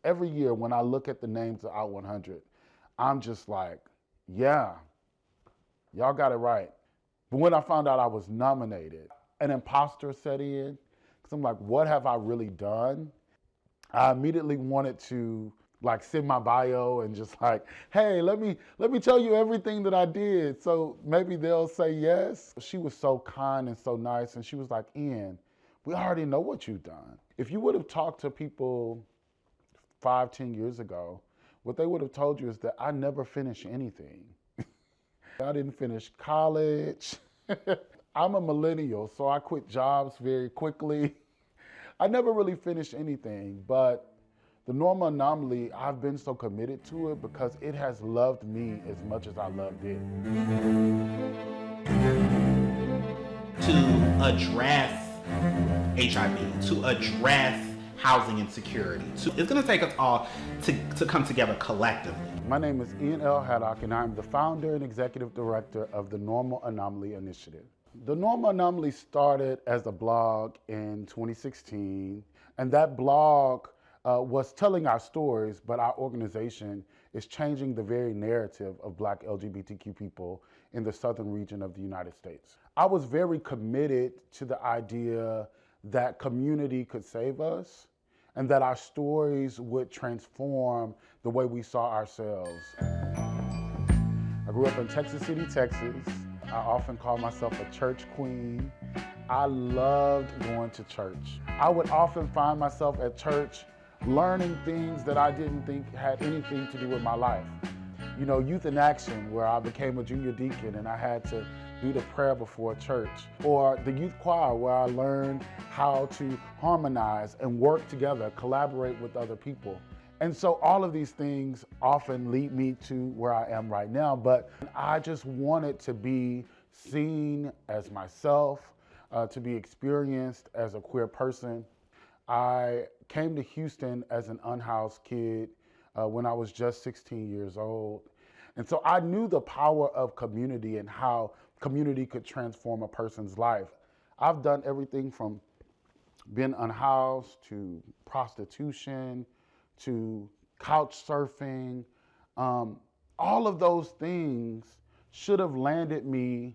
Every year when I look at the names of Out 100, I'm just like, yeah, y'all got it right. But when I found out I was nominated, an imposter set in, because I'm like, what have I really done? I immediately wanted to like send my bio and just like, hey, let me tell you everything that I did. So maybe they'll say yes. She was so kind and so nice. And she was like, Ian, we already know what you've done. If you would have talked to people 5, 10 years ago, what they would have told you is that I never finished anything. I didn't finish college. I'm a millennial, so I quit jobs very quickly. I never really finished anything, but the Normal Anomaly, I've been so committed to it because it has loved me as much as I loved it. To address HIV, to address housing insecurity. It's gonna take us all to come together collectively. My name is Ian Haddock, and I'm the founder and executive director of the Normal Anomaly initiative. The Normal Anomaly started as a blog in 2016, and that blog was telling our stories, but our organization is changing the very narrative of Black LGBTQ people in the southern region of the United States. I was very committed to the idea that community could save us and that our stories would transform the way we saw ourselves. I grew up in Texas City, Texas. I often call myself a church queen. I loved going to church. I would often find myself at church learning things that I didn't think had anything to do with my life. You know, Youth in Action, where I became a junior deacon and I had to do the prayer before church. Or the youth choir, where I learned how to harmonize and work together, collaborate with other people. And so all of these things often lead me to where I am right now, but I just wanted to be seen as myself, to be experienced as a queer person. I came to Houston as an unhoused kid when I was just 16 years old. And so I knew the power of community and how community could transform a person's life. I've done everything from being unhoused to prostitution to couch surfing. All of those things should have landed me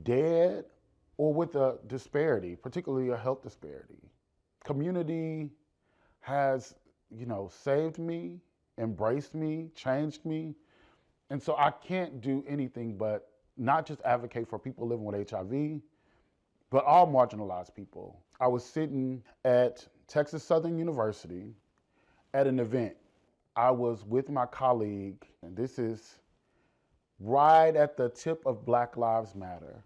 dead or with a disparity, particularly a health disparity. Community has, saved me, embraced me, changed me. And so I can't do anything but not just advocate for people living with HIV, but all marginalized people. I was sitting at Texas Southern University at an event. I was with my colleague, and this is right at the tip of Black Lives Matter.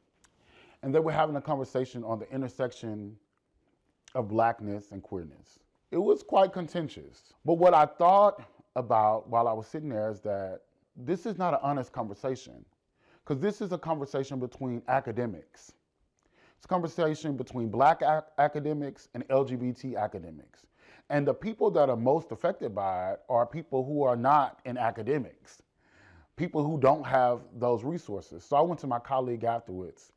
And they were having a conversation on the intersection of Blackness and queerness. It was quite contentious. But what I thought about while I was sitting there is that this is not an honest conversation, because this is a conversation between academics. It's a conversation between Black academics and LGBT academics. And the people that are most affected by it are people who are not in academics, people who don't have those resources. So I went to my colleague afterwards,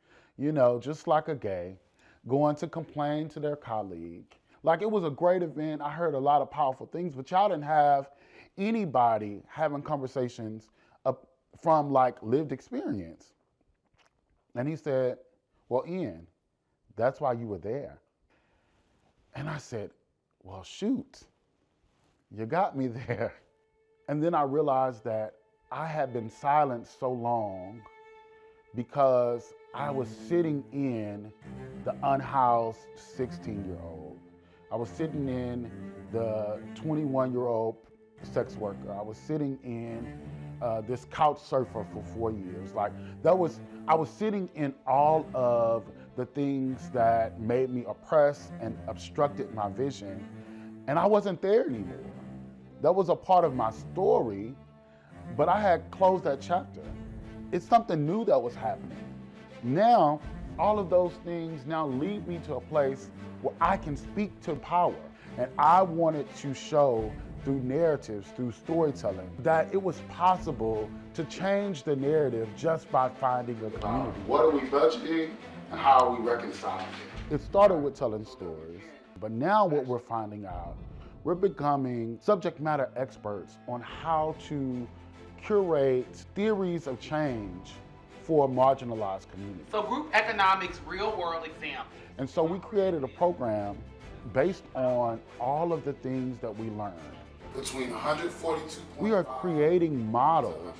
just like a gay, going to complain to their colleague. Like, it was a great event. I heard a lot of powerful things, but y'all didn't have anybody having conversations from like lived experience. And he said, well, Ian, that's why you were there. And I said, well, shoot, you got me there. And then I realized that I had been silent so long because I was sitting in the unhoused 16-year-old. I was sitting in the 21-year-old sex worker. I was sitting in this couch surfer for 4 years. I was sitting in all of the things that made me oppressed and obstructed my vision, and I wasn't there anymore. That was a part of my story, but I had closed that chapter. It's something new that was happening. Now, all of those things now lead me to a place where I can speak to power. And I wanted to show through narratives, through storytelling, that it was possible to change the narrative just by finding a community. What are we budgeting and how are we reconciling it? It started with telling stories, but now what we're finding out, we're becoming subject matter experts on how to curate theories of change for marginalized communities. So group economics, real world example. And so we created a program based on all of the things that we learned. Between 142. We are creating models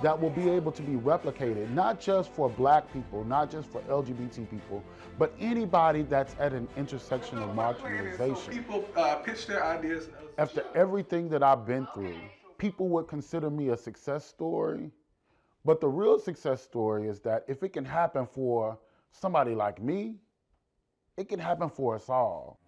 that will be able to be replicated, not just for Black people, not just for LGBT people, but anybody that's at an intersection of marginalization. So people pitch their ideas. After everything that I've been through, people would consider me a success story. But the real success story is that if it can happen for somebody like me, it can happen for us all.